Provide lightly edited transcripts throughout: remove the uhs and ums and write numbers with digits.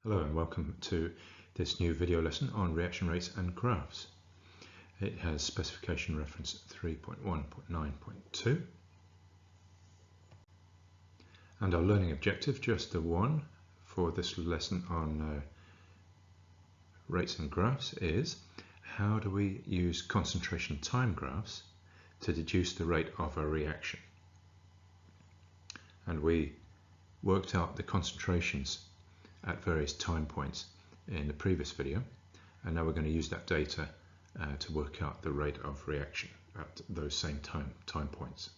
Hello and welcome to this new video lesson on reaction rates and graphs. It has specification reference 3.1.9.2 and our learning objective, just the one for this lesson on rates and graphs, is how do we use concentration time graphs to deduce the rate of a reaction. And we worked out the concentrations at various time points in the previous video, and now we're going to use that data to work out the rate of reaction at those same time points.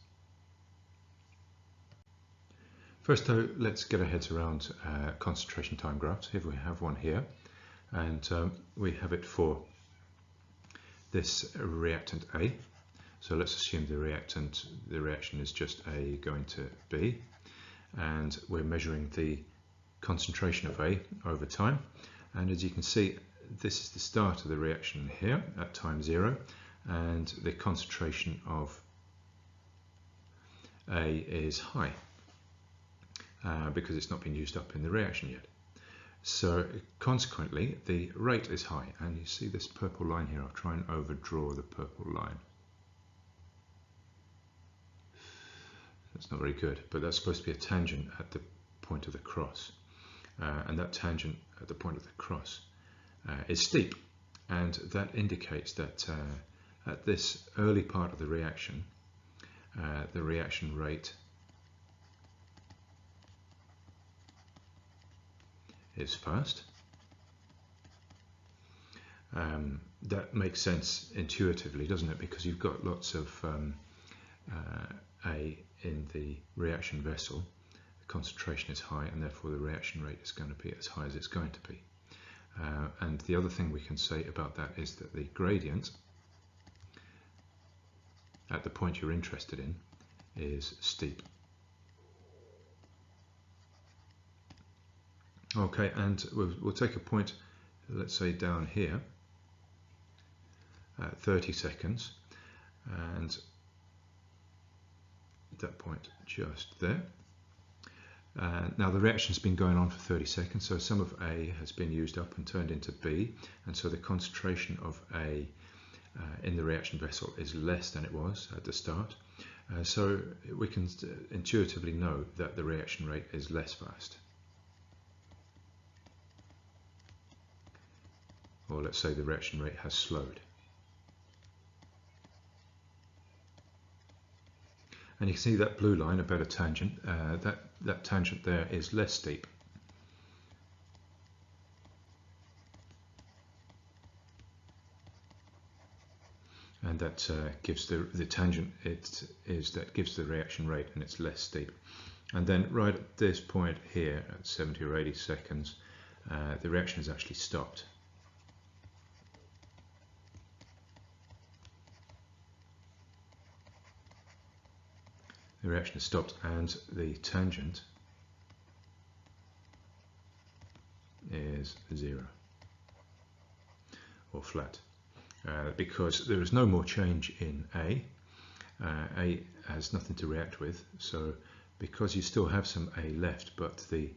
First though, let's get our heads around concentration time graphs. Here we have one here, and we have it for this reactant A. So let's assume the reaction is just A going to B, and we're measuring the concentration of A over time, and as you can see, this is the start of the reaction here at time 0, and the concentration of A is high because it's not been used up in the reaction yet. So consequently the rate is high, and you see this purple line here. I'll try and overdraw the purple line. That's not very good, but that's supposed to be a tangent at the point of the cross. And that tangent at the point of the cross is steep, and that indicates that at this early part of the reaction rate is fast. That makes sense intuitively, doesn't it? Because you've got lots of A in the reaction vessel. Concentration is high, and therefore the reaction rate is going to be as high as it's going to be. And the other thing we can say about that is that the gradient at the point you're interested in is steep. Okay, and we'll take a point, let's say down here at 30 seconds, and that point just there. Now the reaction's been going on for 30 seconds, so some of A has been used up and turned into B, and so the concentration of A in the reaction vessel is less than it was at the start. So we can intuitively know that the reaction rate is less fast. Or let's say the reaction rate has slowed. And you can see that blue line about a tangent. That tangent there is less steep. And that gives the tangent that gives the reaction rate, and it's less steep. And then right at this point here at 70 or 80 seconds, the reaction is actually stopped. The reaction is stopped, and the tangent is 0 or flat, because there is no more change in A. A has nothing to react with, so because you still have some A left, but the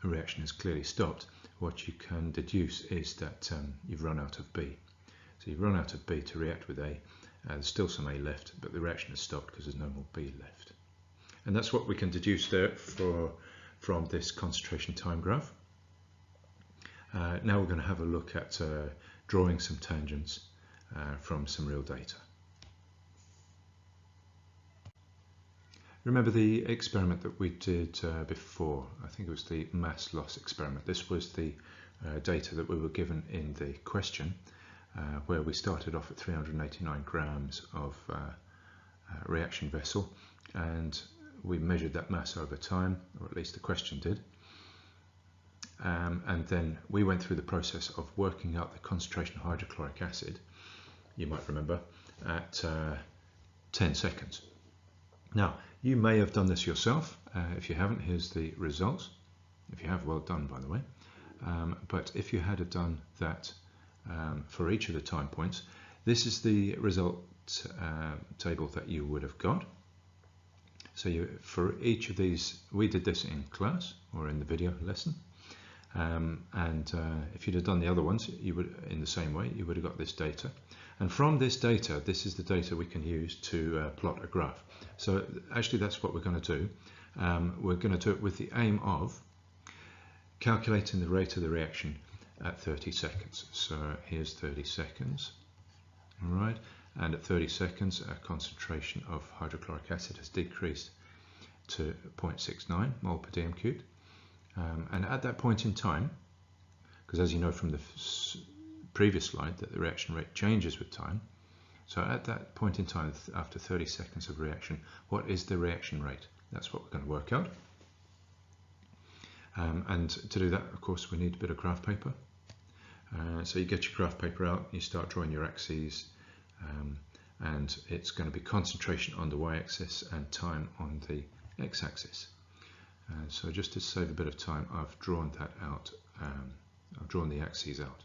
reaction is clearly stopped, what you can deduce is that you've run out of B. So you've run out of B to react with A. There's still some A left, but the reaction has stopped because there's no more B left. And that's what we can deduce there from this concentration time graph. Now we're going to have a look at drawing some tangents from some real data. Remember the experiment that we did before? I think it was the mass loss experiment. This was the data that we were given in the question, where we started off at 389 grams of reaction vessel, and we measured that mass over time, or at least the question did. And then we went through the process of working out the concentration of hydrochloric acid, you might remember, at 10 seconds. Now, you may have done this yourself. If you haven't, here's the results. If you have, well done, by the way. But if you had done that for each of the time points, this is the result table that you would have got. So for each of these, we did this in class or in the video lesson, If you'd have done the other ones, you would, in the same way, you would have got this data. And from this data, this is the data we can use to plot a graph. So actually that's what we're going to do. We're going to do it with the aim of calculating the rate of the reaction at 30 seconds. So here's 30 seconds, all right, and at 30 seconds our concentration of hydrochloric acid has decreased to 0.69 mole per dm cubed. And at that point in time, because as you know from the previous slide that the reaction rate changes with time, so at that point in time, after 30 seconds of reaction, what is the reaction rate? That's what we're going to work out. And to do that, of course, we need a bit of graph paper. So you get your graph paper out, you start drawing your axes, and it's going to be concentration on the y-axis and time on the x-axis. So just to save a bit of time, I've drawn that out. I've drawn the axes out.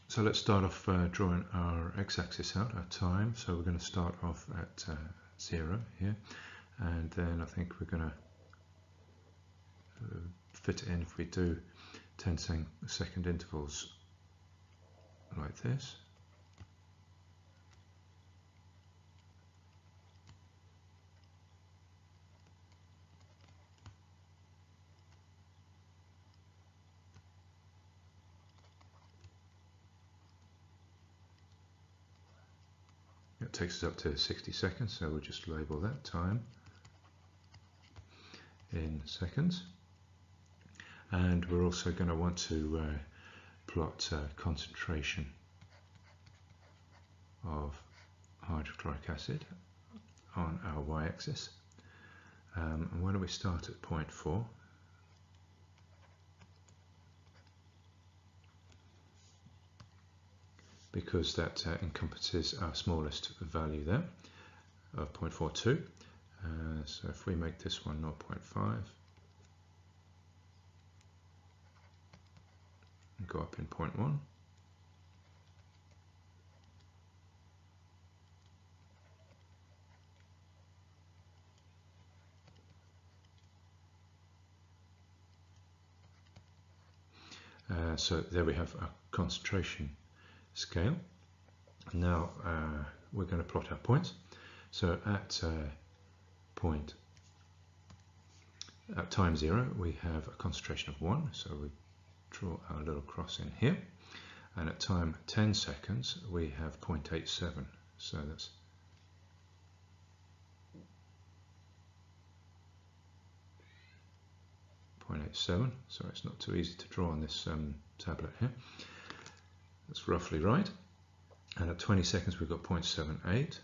So let's start off drawing our x-axis out, our time. So we're going to start off at 0 here, and then I think we're going to fit it in if we do 10-second intervals like this. It takes us up to 60 seconds, so we'll just label that time in seconds. And we're also going to want to plot concentration of hydrochloric acid on our y-axis. And why don't we start at 0.4? Because that encompasses our smallest value there of 0.42. So if we make this one 0.5 and go up in 0.1, so there we have our concentration scale. Now we're going to plot our points. So at time 0 we have a concentration of 1, so we draw our little cross in here, and at time 10 seconds we have 0.87, so that's .87. So it's not too easy to draw on this tablet here. That's roughly right. And at 20 seconds we've got 0.78, which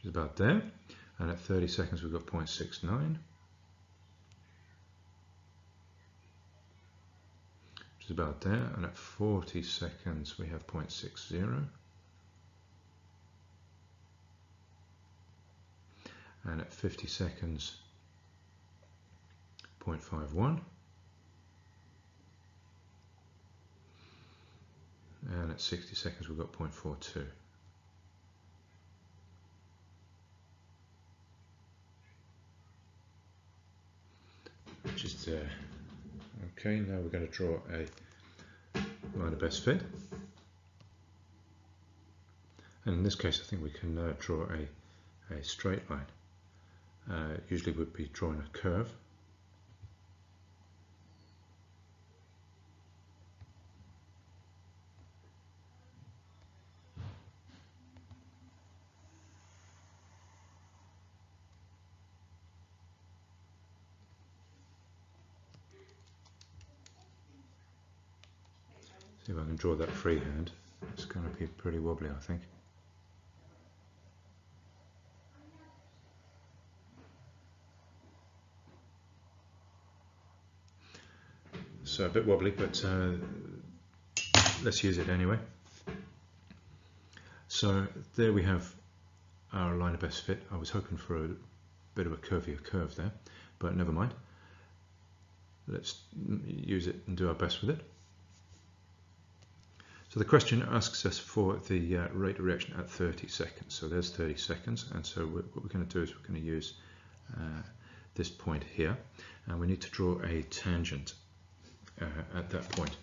is about there. And at 30 seconds we've got 0.69, which is about there. And at 40 seconds we have 0.60. And at 50 seconds 0.51, and at 60 seconds we've got 0.42. Which is there. Okay, now we're going to draw a line of best fit, and in this case I think we can draw a straight line. Usually we'd be drawing a curve. See if I can draw that freehand. It's going to be pretty wobbly, I think. So a bit wobbly, but let's use it anyway. So there we have our line of best fit. I was hoping for a bit of a curvier curve there, but never mind. Let's use it and do our best with it. So the question asks us for the rate of reaction at 30 seconds. So there's 30 seconds, and so what we're going to do is we're going to use this point here, and we need to draw a tangent at that point.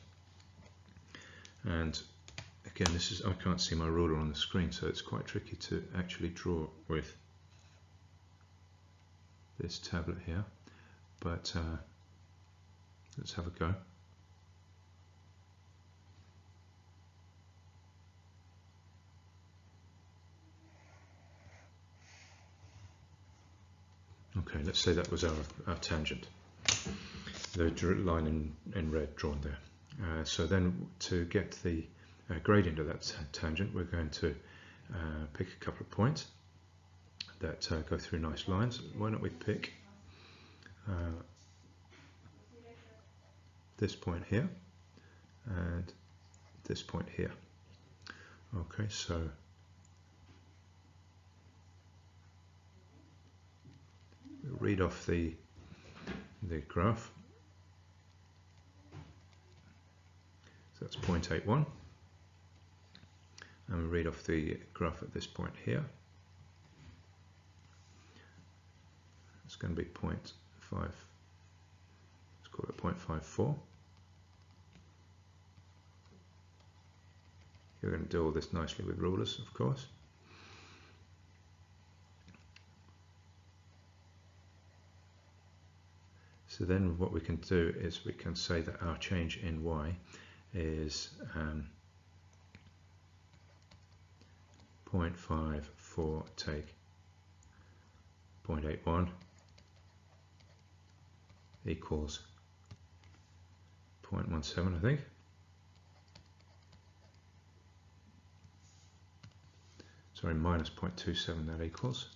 And again, I can't see my ruler on the screen, so it's quite tricky to actually draw with this tablet here, but let's have a go. Okay, let's say that was our tangent, the line in red drawn there. So then to get the gradient of that tangent, we're going to pick a couple of points that go through nice lines. Why don't we pick this point here and this point here. Okay, so read off the graph. So that's 0.81, and we read off the graph at this point here. It's going to be 0.5. Let's call it 0.54. You're going to do all this nicely with rulers, of course. So then what we can do is we can say that our change in y is 0.54 take 0.81 equals 0.17, I think. Sorry, minus 0.27 that equals.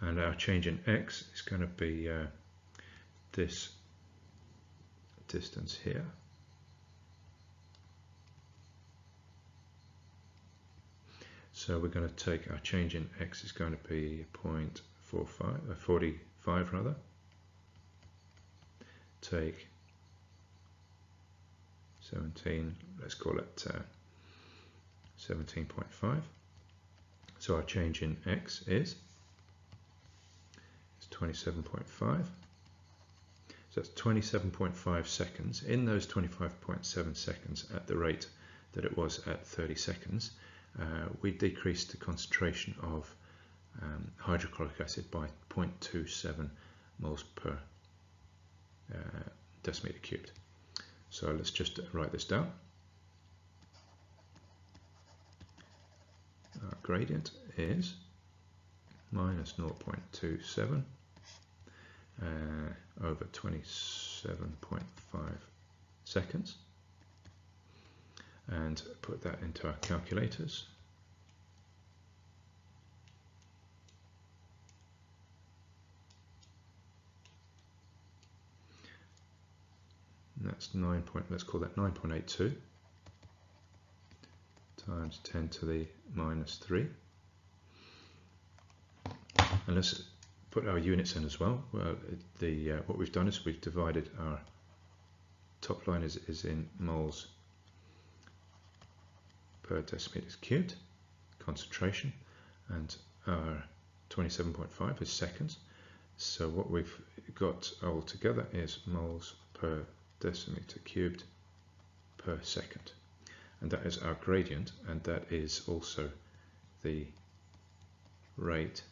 And our change in x is going to be this distance here. So we're going to take our change in x is going to be 45 rather. Take 17, let's call it 17.5. So our change in x is 27.5. So that's 27.5 seconds. In those 25.7 seconds at the rate that it was at 30 seconds, we decreased the concentration of hydrochloric acid by 0.27 moles per decimeter cubed. So let's just write this down. Our gradient is minus 0.27 over 27.5 seconds, and put that into our calculators. And that's let's call that 9.82 times 10 to the minus 3. And let's put our units in as well. Well, what we've done is we've divided our top line is in moles per decimeters cubed, concentration, and our 27.5 is seconds. So what we've got all together is moles per decimeter cubed per second. And that is our gradient, and that is also the rate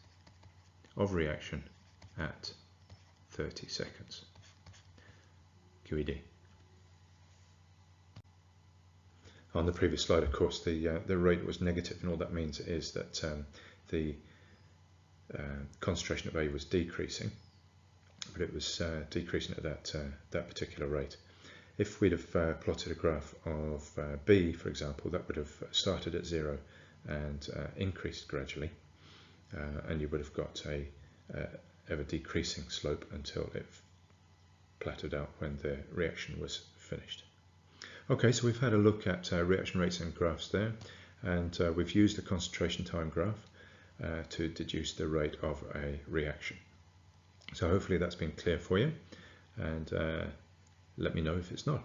of reaction at 30 seconds. QED. On the previous slide, of course, the rate was negative, and all that means is that the concentration of A was decreasing, but it was decreasing at that particular rate. If we'd have plotted a graph of B, for example, that would have started at 0 and increased gradually, and you would have got a ever decreasing slope until it plateaued out when the reaction was finished. Okay, so we've had a look at reaction rates and graphs there, and we've used the concentration time graph to deduce the rate of a reaction. So hopefully that's been clear for you. and let me know if it's not.